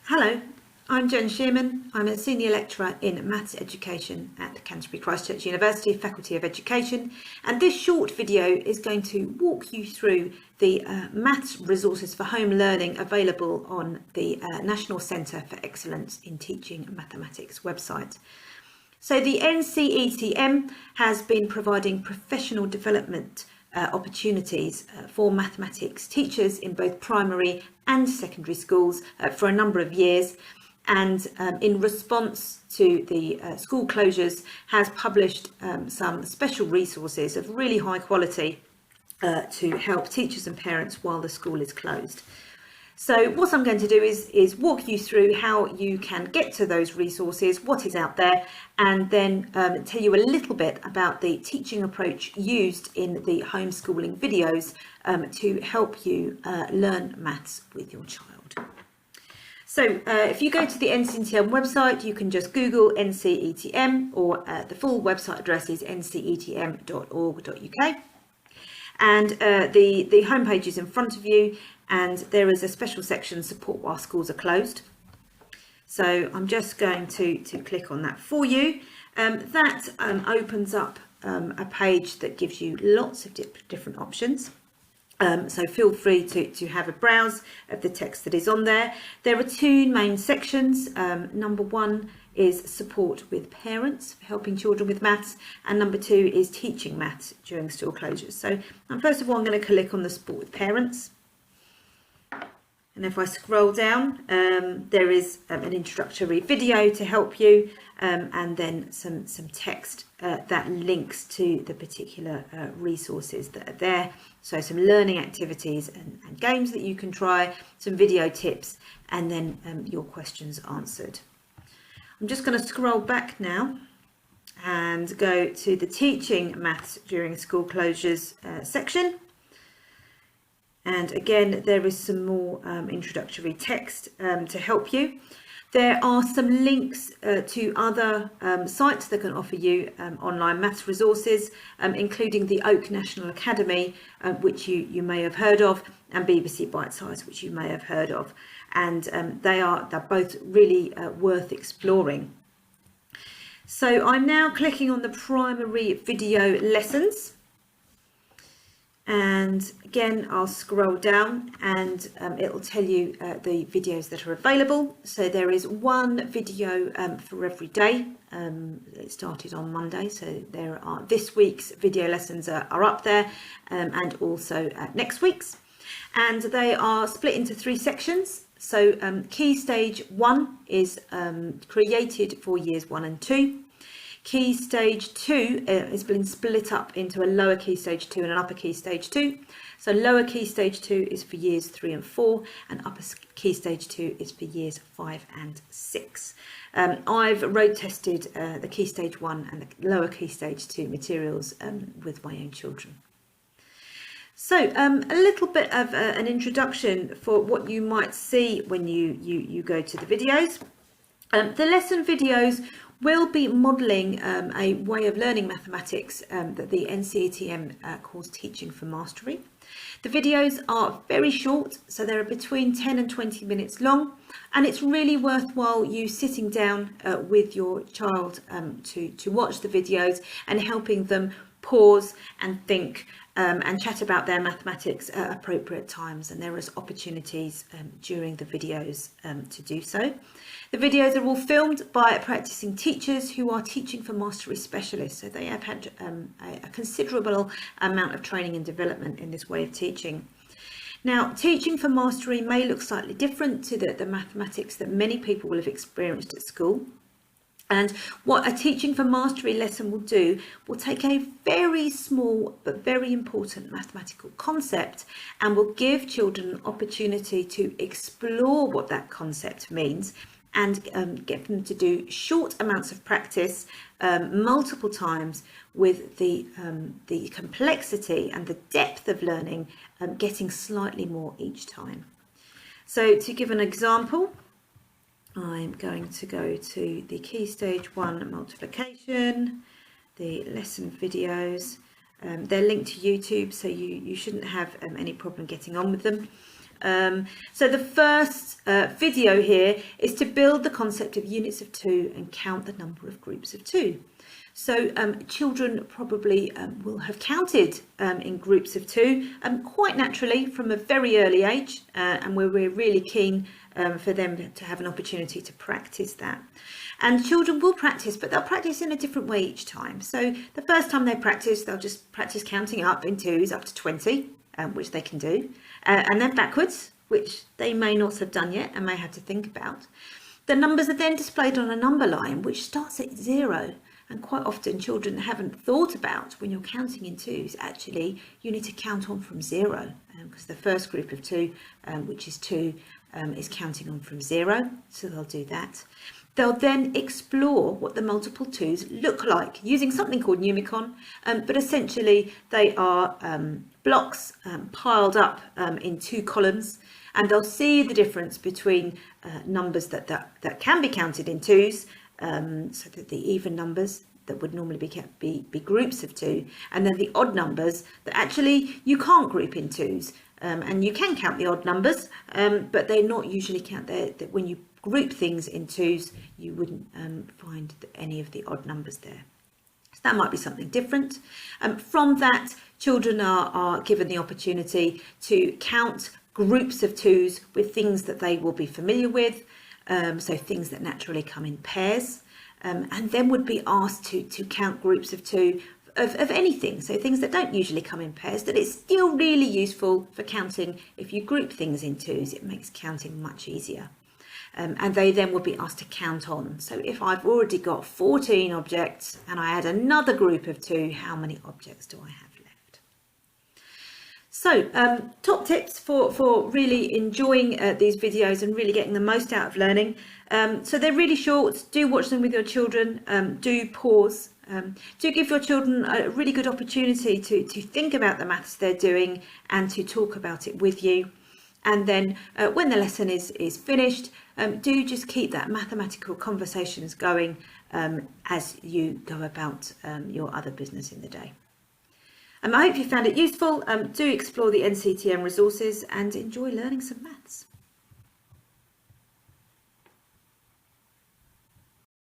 Hello, I'm Jen Shearman. I'm a Senior Lecturer in Maths Education at Canterbury Christchurch University, Faculty of Education, and this short video is going to walk you through the maths resources for home learning available on the National Centre for Excellence in Teaching Mathematics website. So the NCETM has been providing professional development opportunities for mathematics teachers in both primary and secondary schools for a number of years, and in response to the school closures has published some special resources of really high quality to help teachers and parents while the school is closed. So what I'm going to do is walk you through how you can get to those resources, what is out there, and then tell you a little bit about the teaching approach used in the homeschooling videos to help you learn maths with your child. So if you go to the NCETM website, you can just Google NCETM, or the full website address is ncetm.org.uk. And the homepage is in front of you, and there is a special section, support while schools are closed. So I'm just going to click on that for you. That opens up a page that gives you lots of different options. So feel free to have a browse of the text that is on there. There are two main sections. Number one is support with parents, helping children with maths, and number two is teaching maths during school closures. So first of all, I'm going to click on the support with parents. And if I scroll down, there is an introductory video to help you, and then some text that links to the particular resources that are there. So some learning activities and games that you can try, some video tips, and then your questions answered. I'm just going to scroll back now and go to the teaching maths during school closures section. And again, there is some more introductory text to help you. There are some links to other sites that can offer you online maths resources, including the Oak National Academy, which you may have heard of, and BBC Bitesize, which you may have heard of. And they're both really worth exploring. So I'm now clicking on the primary video lessons. And again, I'll scroll down and it'll tell you the videos that are available. So there is one video for every day. It started on Monday, so there are this week's video lessons are up there, and also next week's. And they are split into three sections. So Key Stage 1 is created for years 1 and 2. Key Stage 2 has been split up into a lower Key Stage 2 and an upper Key Stage 2. So lower Key Stage 2 is for years 3 and 4, and upper Key Stage 2 is for years 5 and 6. I've road tested the Key Stage 1 and the lower Key Stage 2 materials with my own children. So a little bit of an introduction for what you might see when you go to the videos. The lesson videos will be modelling a way of learning mathematics that the NCETM calls Teaching for Mastery. The videos are very short, so they're between 10 and 20 minutes long, and it's really worthwhile you sitting down with your child to watch the videos and helping them pause and think and chat about their mathematics at appropriate times, and there is opportunities during the videos to do so. The videos are all filmed by practicing teachers who are teaching for mastery specialists, so they have had a considerable amount of training and development in this way of teaching. Now, teaching for mastery may look slightly different to the mathematics that many people will have experienced at school. And what a Teaching for Mastery lesson will do will take a very small but very important mathematical concept and will give children an opportunity to explore what that concept means, and get them to do short amounts of practice multiple times, with the complexity and the depth of learning getting slightly more each time. So to give an example, I'm going to go to the Key Stage 1 multiplication, the lesson videos. They're linked to YouTube, so you shouldn't have any problem getting on with them. So the first video here is to build the concept of units of 2 and count the number of groups of 2. So children probably will have counted in groups of 2 quite naturally from a very early age, and we're really keen for them to have an opportunity to practice that. And children will practice, but they'll practice in a different way each time. So the first time they practice, they'll just practice counting up in 2s up to 20, which they can do, and then backwards, which they may not have done yet and may have to think about. The numbers are then displayed on a number line, which starts at 0. And quite often children haven't thought about, when you're counting in 2s, actually you need to count on from 0, because the first group of 2, which is 2, is counting on from 0, so they'll do that. They'll then explore what the multiple 2s look like using something called Numicon, but essentially they are blocks piled up in 2 columns, and they'll see the difference between numbers that can be counted in 2s, so that the even numbers that would normally be groups of 2, and then the odd numbers that actually you can't group in 2s, and you can count the odd numbers, but they're not usually that when you group things in 2s, you wouldn't find any of the odd numbers there. So that might be something different. From that, children are given the opportunity to count groups of 2s with things that they will be familiar with, so things that naturally come in pairs, and then would be asked to count groups of 2 of anything, so things that don't usually come in pairs, that it's still really useful for counting. If you group things in 2s, it makes counting much easier. And they then would be asked to count on. So if I've already got 14 objects and I add another group of 2, how many objects do I have left? So top tips for really enjoying these videos and really getting the most out of learning. So they're really short. Do watch them with your children. Do pause. Do give your children a really good opportunity to think about the maths they're doing and to talk about it with you. And then when the lesson is finished, do just keep that mathematical conversations going as you go about your other business in the day. I hope you found it useful. Do explore the NCETM resources and enjoy learning some maths.